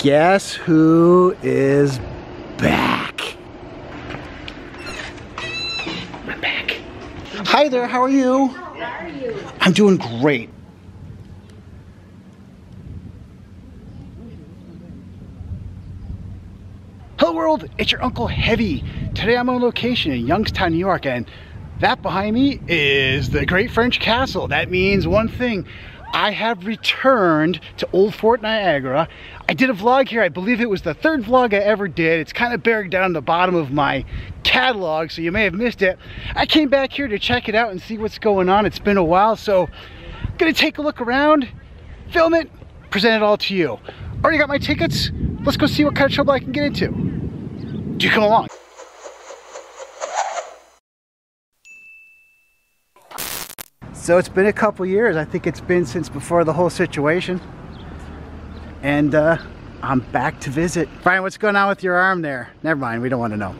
Guess who is back? I'm back. Hi there, how are you? How are you? I'm doing great. Hello world, it's your Uncle Heavy. Today I'm on location in Youngstown, New York, and that behind me is the Great French Castle. That means one thing. I have returned to Old Fort Niagara. I did a vlog here. I believe it was the third vlog I ever did. It's kind of buried down the bottom of my catalog, so you may have missed it. I came back here to check it out and see what's going on. It's been a while, so I'm gonna take a look around, film it, present it all to you. Already got my tickets. Let's go see what kind of trouble I can get into. Do you come along? So it's been a couple years. I think it's been since before the whole situation. And I'm back to visit. Brian, what's going on with your arm there? Never mind, we don't want to know.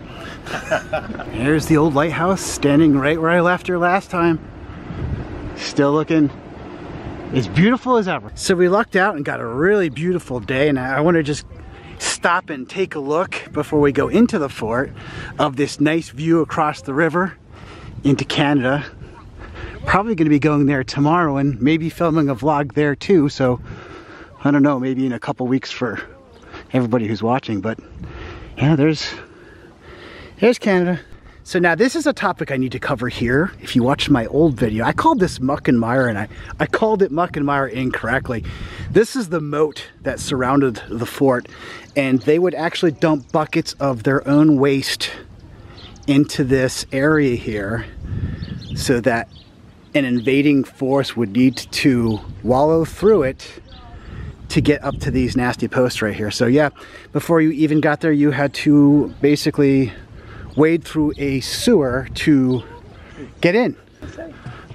Here's the old lighthouse, standing right where I left her last time. Still looking as beautiful as ever. So we lucked out and got a really beautiful day, and I want to just stop and take a look before we go into the fort of this nice view across the river into Canada. Probably going to be going there tomorrow and maybe filming a vlog there too, so I don't know, maybe in a couple weeks for everybody who's watching. But yeah, there's Canada. So now this is a topic I need to cover here. If you watched my old video, I called this muck and mire, and I called it muck and mire incorrectly. This is the moat that surrounded the fort, and they would actually dump buckets of their own waste into this area here so that an invading force would need to wallow through it to get up to these nasty posts right here. So yeah, before you even got there, you had to basically wade through a sewer to get in.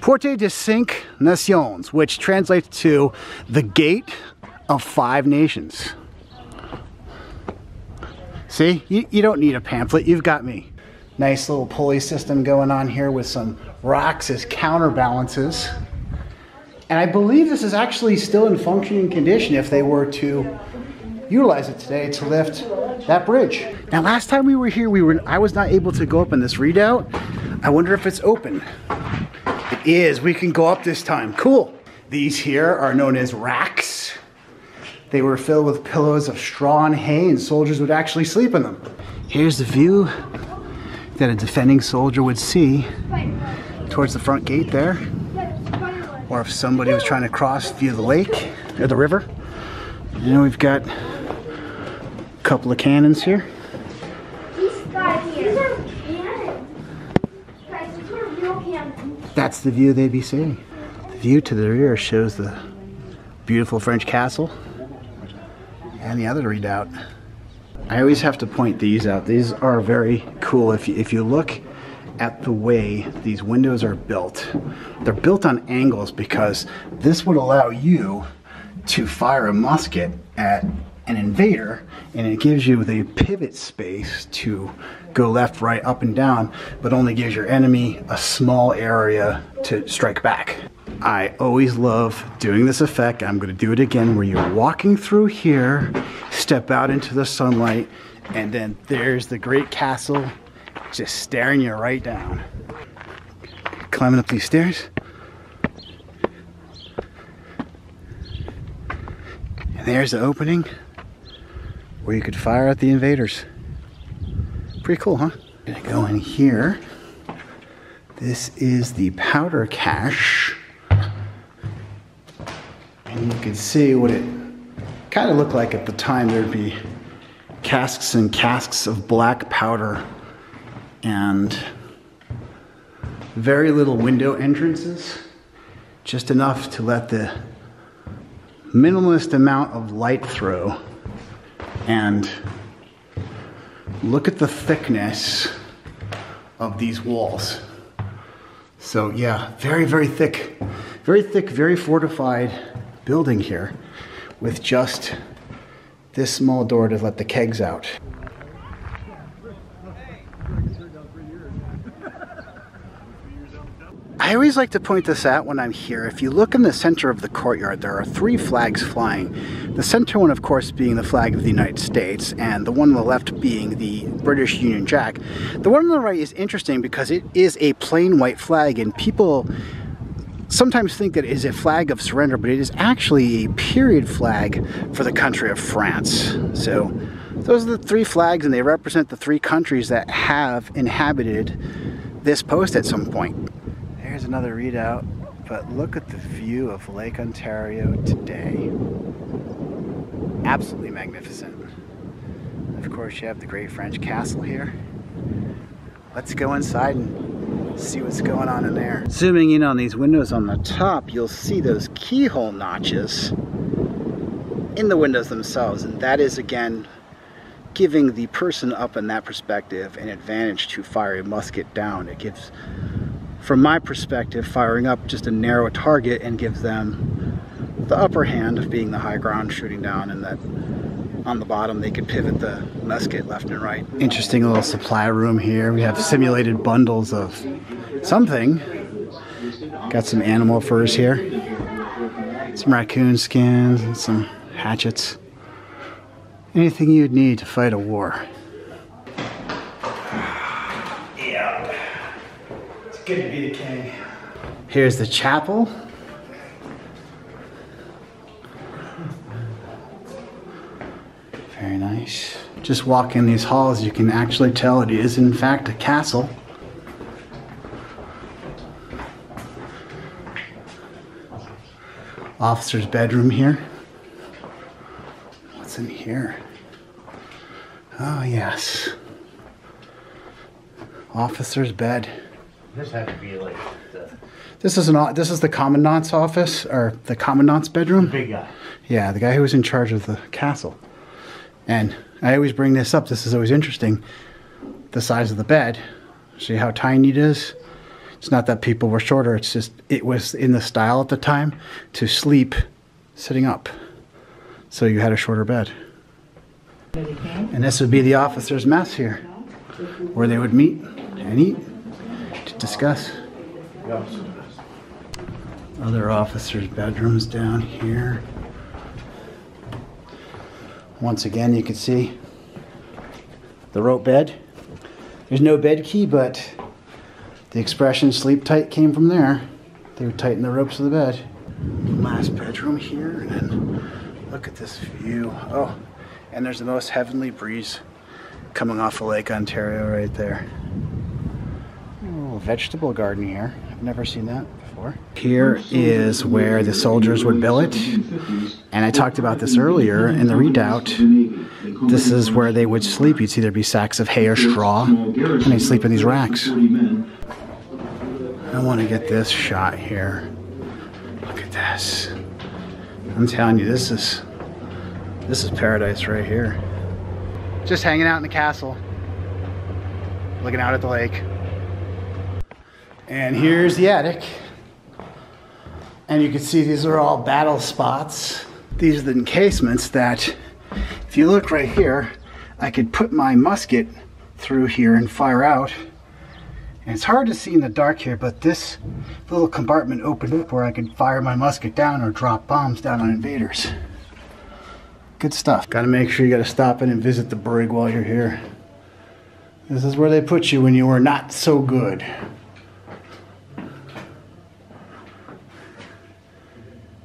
Porte de Cinq Nations, which translates to the Gate of Five Nations. See, you don't need a pamphlet, you've got me. Nice little pulley system going on here with some rocks as counterbalances. And I believe this is actually still in functioning condition if they were to utilize it today to lift that bridge. Now last time we were here, I was not able to go up in this redoubt. I wonder if it's open. It is, we can go up this time, cool. These here are known as racks. They were filled with pillows of straw and hay, and soldiers would actually sleep in them. Here's the view that a defending soldier would see towards the front gate there, or if somebody was trying to cross via the lake or the river. And we've got a couple of cannons here. That's the view they'd be seeing. The view to the rear shows the beautiful French castle and the other redoubt. I always have to point these out. These are very cool. If you look at the way these windows are built, they're built on angles because this would allow you to fire a musket at an invader, and it gives you the pivot space to go left, right, up, and down, but only gives your enemy a small area to strike back. I always love doing this effect. I'm going to do it again, where you're walking through here, step out into the sunlight, and then there's the great castle just staring you right down. Climbing up these stairs. And there's the opening where you could fire at the invaders. Pretty cool, huh? Gonna go in here. This is the powder cache. And you can see what it kind of looked like at the time. There'd be casks and casks of black powder and very little window entrances, just enough to let the minimalist amount of light through. And look at the thickness of these walls. So yeah, very, very thick, very fortified building here with just this small door to let the kegs out. I always like to point this out when I'm here. If you look in the center of the courtyard, there are 3 flags flying. The center one, of course, being the flag of the United States, and the one on the left being the British Union Jack. The one on the right is interesting because it is a plain white flag, and people sometimes think that it is a flag of surrender, but it is actually a period flag for the country of France. So those are the three flags, and they represent the three countries that have inhabited this post at some point. There's another readout, but look at the view of Lake Ontario today. Absolutely magnificent. Of course, you have the Great French Castle here. Let's go inside and see what's going on in there. Zooming in on these windows on the top, you'll see those keyhole notches in the windows themselves, and that is again giving the person up in that perspective an advantage to fire a musket down. It gives, from my perspective, firing up just a narrow target and gives them the upper hand of being the high ground shooting down, and that on the bottom they can pivot the musket left and right. Interesting little supply room here. We have simulated bundles of something. Got some animal furs here. Some raccoon skins and some hatchets. Anything you'd need to fight a war. Yeah. It's good to be the king. Here's the chapel. Very nice. Just walk in these halls, you can actually tell it is in fact a castle. Officer's bedroom here. What's in here? Oh yes. Officer's bed. This had to be like the... This is the commandant's office, or the commandant's bedroom. The big guy. Yeah, the guy who was in charge of the castle. And I always bring this up, this is always interesting. The size of the bed. See how tiny it is? It's not that people were shorter, it's just, it was in the style at the time to sleep sitting up. So you had a shorter bed. And this would be the officers' mess here, where they would meet and eat to discuss. Other officers' bedrooms down here. Once again, you can see the rope bed. There's no bed key, but the expression sleep tight came from there. They would tighten the ropes of the bed. Last bedroom here, and then look at this view. Oh, and there's the most heavenly breeze coming off of Lake Ontario right there. A little vegetable garden here. I've never seen that before. Here is where the soldiers would billet. And I talked about this earlier in the redoubt. This is where they would sleep. You'd see there'd be sacks of hay or straw, and they'd sleep in these racks. I want to get this shot here. Look at this. I'm telling you, this is paradise right here. Just hanging out in the castle, looking out at the lake. And here's the attic. And you can see these are all battle spots. These are the encasements that, if you look right here, I could put my musket through here and fire out. And it's hard to see in the dark here, but this little compartment opened up where I could fire my musket down or drop bombs down on invaders. Good stuff. Gotta make sure you gotta stop in and visit the brig while you're here. This is where they put you when you were not so good.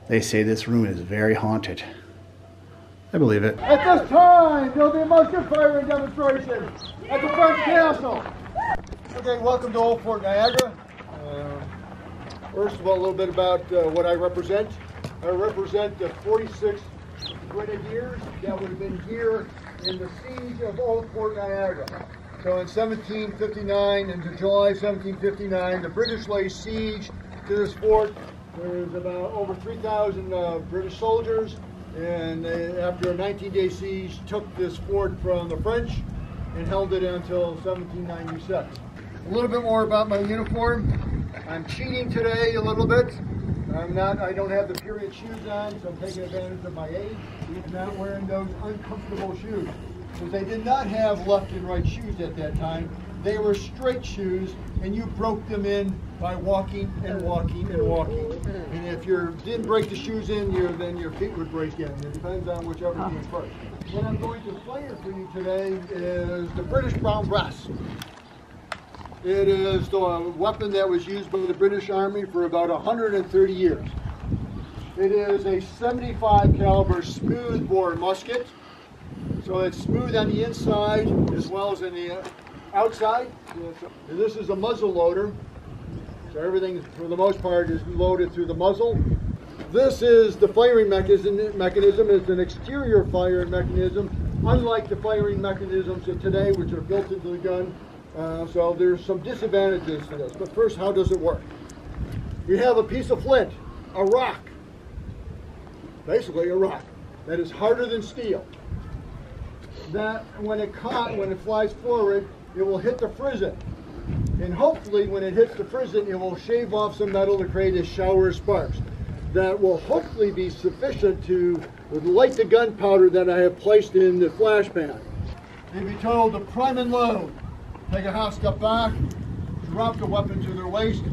They say this room is very haunted. I believe it. At this time, there'll be a musket firing demonstration at the French Castle. Okay, welcome to Old Fort Niagara. First of all, a little bit about what I represent. I represent the 46 Grenadiers that would have been here in the siege of Old Fort Niagara. So in 1759, into July 1759, the British lay siege to this fort. There's about over 3,000 British soldiers, and they, after a 19-day siege, took this fort from the French and held it until 1796. A little bit more about my uniform. I'm cheating today a little bit. I don't have the period shoes on, so I'm taking advantage of my age. I'm not wearing those uncomfortable shoes, because they did not have left and right shoes at that time. they were straight shoes, and you broke them in by walking and walking and walking. And if you didn't break the shoes in, then your feet would break in. It depends on whichever came first. What I'm going to fire for you today is the British Brown Brass. It is the weapon that was used by the British Army for about 130 years. It is a 75 caliber smooth bore musket. So it's smooth on the inside as well as on the outside. And this is a muzzle loader. So everything, for the most part, is loaded through the muzzle. This is the firing mechanism. It's an exterior firing mechanism, unlike the firing mechanisms of today, which are built into the gun. So there's some disadvantages to this. But first, how does it work? We have a piece of flint, a rock, basically a rock, that is harder than steel. That when it flies forward, it will hit the frizzen. And hopefully when it hits the frizzen, it will shave off some metal to create a shower of sparks. That will hopefully be sufficient to light the gunpowder that I have placed in the flash pan. They'd be told to prime and load. Take a half step back, drop the weapon to their waist,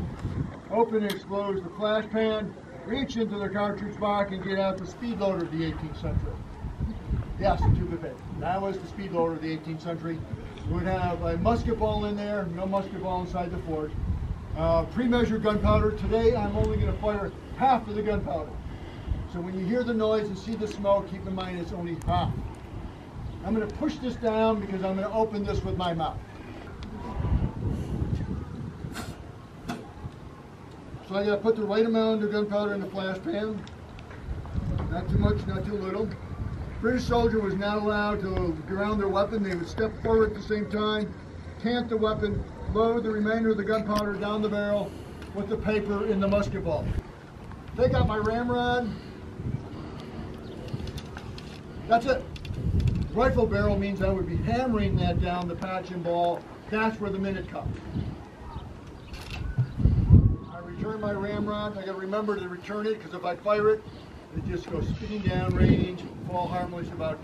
open and close the flash pan, reach into their cartridge box and get out the speed loader of the 18th century. Yes, the tube of paper. That was the speed loader of the 18th century. It would have a musket ball in there, no musket ball inside the fort. Pre-measured gunpowder. Today I'm only going to fire half of the gunpowder. So when you hear the noise and see the smoke, keep in mind it's only half. I'm going to push this down because I'm going to open this with my mouth. So I got to put the right amount of gunpowder in the flash pan. Not too much, not too little. British soldier was not allowed to ground their weapon. They would step forward at the same time, cant the weapon, load the remainder of the gunpowder down the barrel with the paper in the musket ball. Take out my ramrod. That's it. Rifle barrel means I would be hammering that down the patch and ball. That's where the minute comes. I return my ramrod. I got to remember to return it because if I fire it, it just goes spinning down range, fall harmless about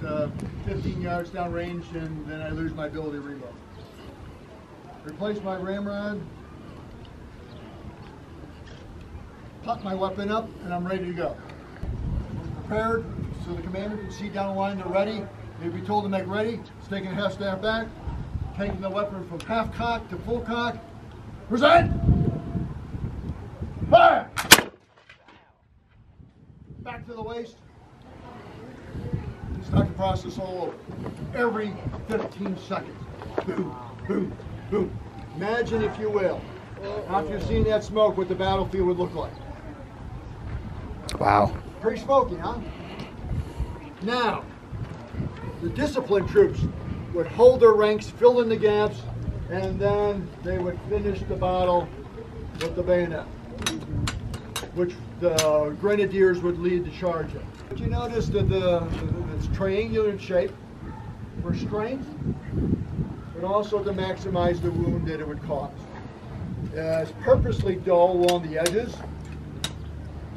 15 yards down range, and then I lose my ability to reload. Replace my ramrod, pop my weapon up, and I'm ready to go. Prepared, so the commander can see down the line they're ready. They'd be told to make ready. It's taking a half step back, taking the weapon from half cock to full cock. Present! Fire! Back to the waist. Start the process all over. Every 15 seconds. Boom, boom, boom. Imagine, if you will, after you've seen that smoke, what the battlefield would look like. Wow. Pretty smoky, huh? Now, the disciplined troops would hold their ranks, fill in the gaps, and then they would finish the battle with the bayonet, which the grenadiers would lead the charge in. But you notice that it's triangular in shape for strength, but also to maximize the wound that it would cause. It's purposely dull along the edges,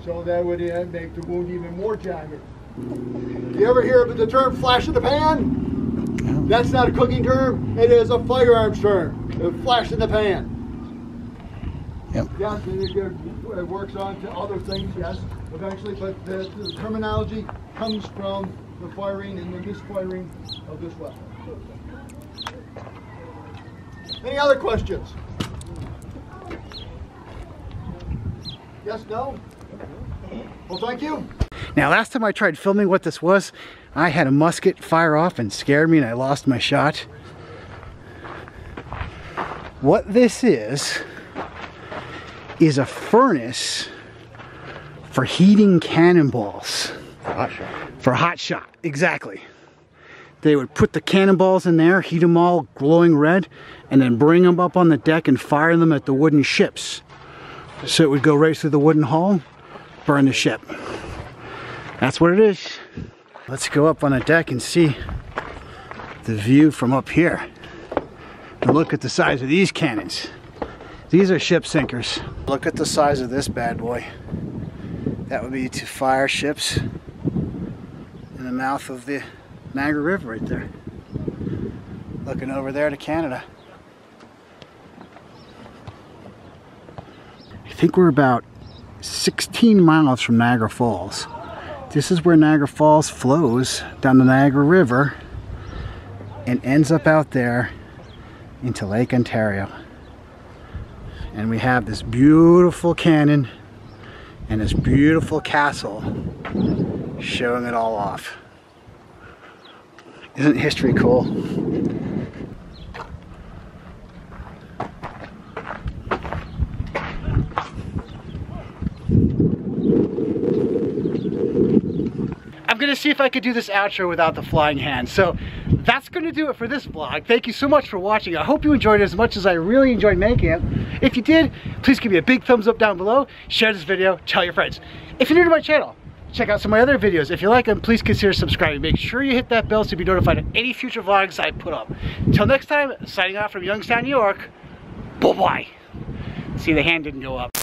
so that would make the wound even more jagged. You ever hear of the term flash in the pan? That's not a cooking term, it is a firearms term. Flash in the pan. Yep. Yes, it works on to other things, yes, eventually, but the terminology comes from the firing and the misfiring of this weapon. Any other questions? Yes, no? Well, thank you. Now, last time I tried filming what this was, I had a musket fire off and scared me and I lost my shot. What this is a furnace for heating cannonballs. Hot shot. For hot shot, exactly. They would put the cannonballs in there, heat them all glowing red, and then bring them up on the deck and fire them at the wooden ships. So it would go right through the wooden hull, burn the ship. That's what it is. Let's go up on the deck and see the view from up here. And look at the size of these cannons. These are ship sinkers. Look at the size of this bad boy. That would be to fire ships in the mouth of the Niagara River right there. Looking over there to Canada. think we're about 16 miles from Niagara Falls. This is where Niagara Falls flows down the Niagara River and ends up out there into Lake Ontario. And we have this beautiful canyon and this beautiful castle showing it all off. Isn't history cool? I'm gonna see if I could do this outro without the flying hand. So that's gonna do it for this vlog. Thank you so much for watching. I hope you enjoyed it as much as I really enjoyed making it. If you did, please give me a big thumbs up down below. Share this video, tell your friends. If you're new to my channel, check out some of my other videos. If you like them, please consider subscribing. Make sure you hit that bell so you'll be notified of any future vlogs I put up. Until next time, signing off from Youngstown, New York. Bye-bye. See, the hand didn't go up.